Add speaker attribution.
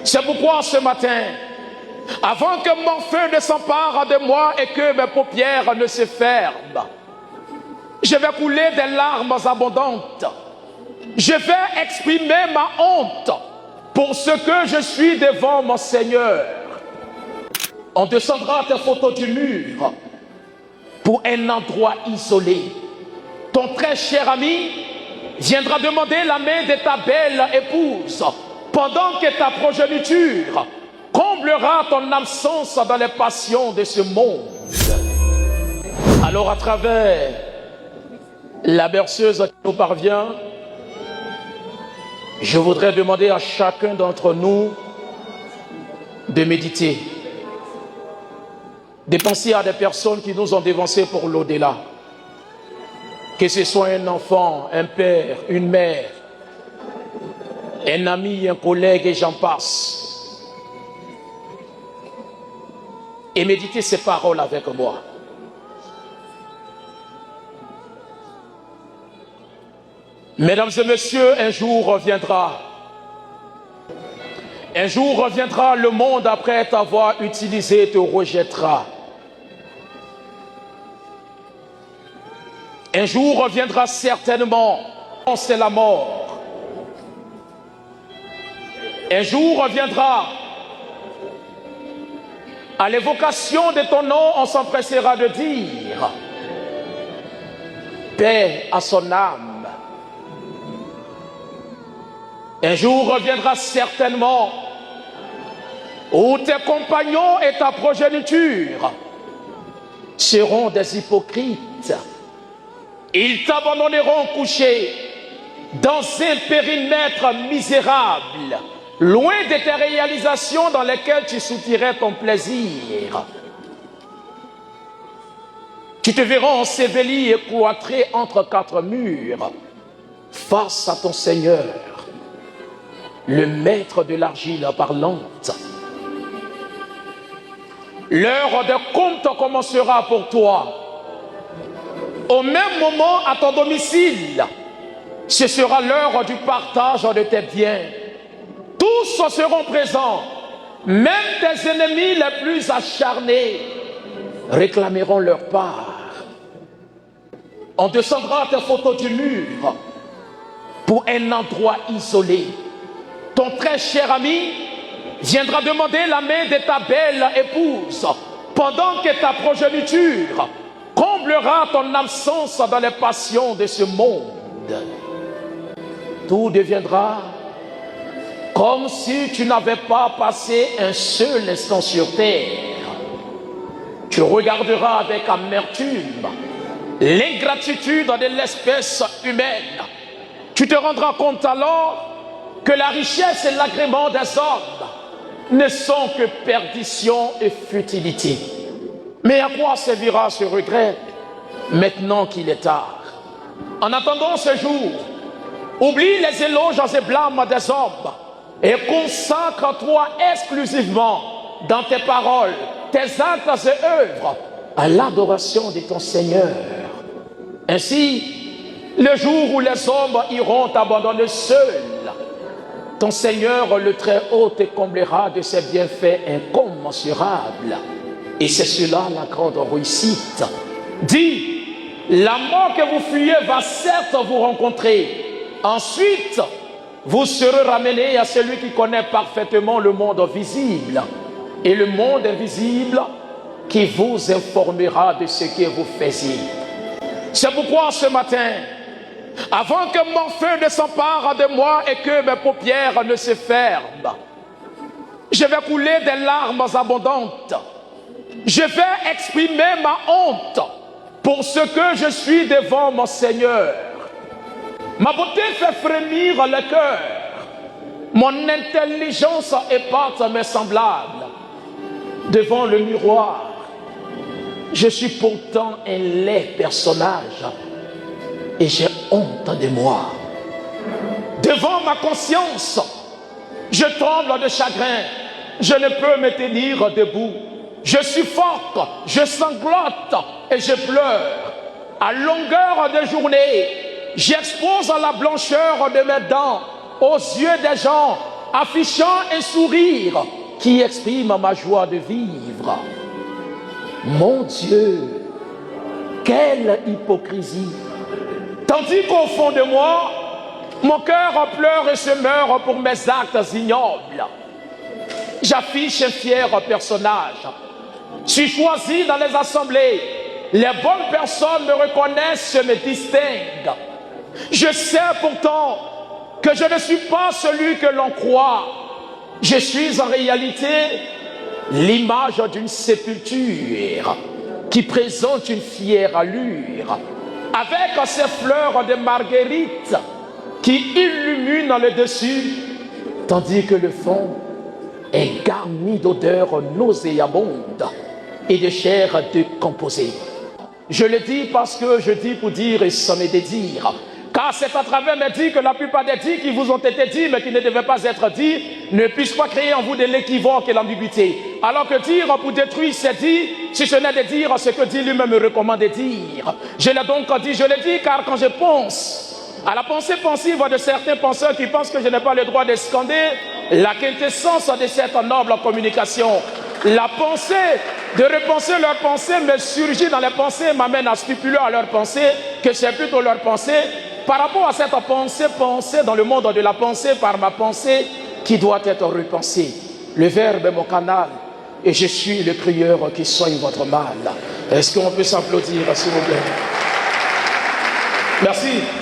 Speaker 1: C'est pourquoi ce matin, avant que mon feu ne s'empare de moi et que mes paupières ne se ferment, je vais couler des larmes abondantes. Je vais exprimer ma honte pour ce que je suis devant mon Seigneur. On descendra tes photos du mur pour un endroit isolé. Ton très cher ami viendra demander la main de ta belle épouse pendant que ta progéniture comblera ton absence dans les passions de ce monde. Alors à travers la berceuse qui nous parvient, je voudrais demander à chacun d'entre nous de méditer, de penser à des personnes qui nous ont dévancés pour l'au-delà. Que ce soit un enfant, un père, une mère, un ami, un collègue et j'en passe. Et méditez ces paroles avec moi. Mesdames et messieurs, un jour reviendra. Un jour reviendra, le monde après t'avoir utilisé te rejettera. Un jour reviendra certainement, c'est la mort. Un jour reviendra, à l'évocation de ton nom, on s'empressera de dire paix à son âme. Un jour reviendra certainement où tes compagnons et ta progéniture seront des hypocrites. Ils t'abandonneront couché dans un périmètre misérable, loin de tes réalisations dans lesquelles tu soutirais ton plaisir. Tu te verras enseveli et cloîtré entre quatre murs, face à ton Seigneur, le maître de l'argile parlante. L'heure de compte commencera pour toi. Au même moment, à ton domicile, ce sera l'heure du partage de tes biens. Tous seront présents, même tes ennemis les plus acharnés réclameront leur part. On descendra tes photos du mur pour un endroit isolé. Ton très cher ami viendra demander la main de ta belle épouse pendant que ta progéniture comblera ton absence dans les passions de ce monde. Tout deviendra comme si tu n'avais pas passé un seul instant sur terre. Tu regarderas avec amertume l'ingratitude de l'espèce humaine. Tu te rendras compte alors que la richesse et l'agrément des hommes ne sont que perdition et futilité. Mais à quoi servira ce regret maintenant qu'il est tard? En attendant ce jour, oublie les éloges et blâmes des hommes et consacre-toi exclusivement dans tes paroles, tes actes et œuvres à l'adoration de ton Seigneur. Ainsi, le jour où les hommes iront t'abandonner seuls, ton Seigneur le Très-Haut te comblera de ses bienfaits incommensurables. Et c'est cela la grande réussite. Dis, la mort que vous fuyez va certes vous rencontrer. Ensuite, vous serez ramenés à celui qui connaît parfaitement le monde visible et le monde invisible qui vous informera de ce que vous faisiez. C'est pourquoi ce matin, avant que mon feu ne s'empare de moi et que mes paupières ne se ferment, je vais couler des larmes abondantes. Je vais exprimer ma honte pour ce que je suis devant mon Seigneur. Ma beauté fait frémir le cœur. Mon intelligence épate mes semblables. Devant le miroir, je suis pourtant un laid personnage et j'ai honte de moi. Devant ma conscience, je tremble de chagrin. Je ne peux me tenir debout. Je suis forte, je sanglote et je pleure. À longueur de journée, j'expose la blancheur de mes dents aux yeux des gens affichant un sourire qui exprime ma joie de vivre. Mon Dieu, quelle hypocrisie! Tandis qu'au fond de moi, mon cœur pleure et se meurt pour mes actes ignobles. J'affiche un fier personnage. Je suis choisi dans les assemblées. Les bonnes personnes me reconnaissent, me distinguent. Je sais pourtant que je ne suis pas celui que l'on croit. Je suis en réalité l'image d'une sépulture qui présente une fière allure, avec ses fleurs de marguerite qui illuminent le dessus, tandis que le fond est garni d'odeurs nauséabondes et de chair décomposée. Je le dis parce que je dis pour dire et sans me dédire. Car c'est à travers mes dits que la plupart des dits qui vous ont été dits mais qui ne devaient pas être dits ne puissent pas créer en vous de l'équivoque et l'ambiguïté. Alors que dire pour détruire ces dits, si ce n'est de dire ce que Dieu lui-même me recommande de dire. Je l'ai donc dit, je le dis car quand je pense à la pensée pensive de certains penseurs qui pensent que je n'ai pas le droit de scander la quintessence de cette noble communication. La pensée, de repenser leurs pensées me surgit dans les pensées, m'amène à stipuler à leurs pensées que c'est plutôt leur pensée par rapport à cette pensée dans le monde de la pensée par ma pensée qui doit être repensée. Le Verbe est mon canal et je suis le crieur qui soigne votre mal. Est-ce qu'on peut s'applaudir s'il vous plaît? Merci.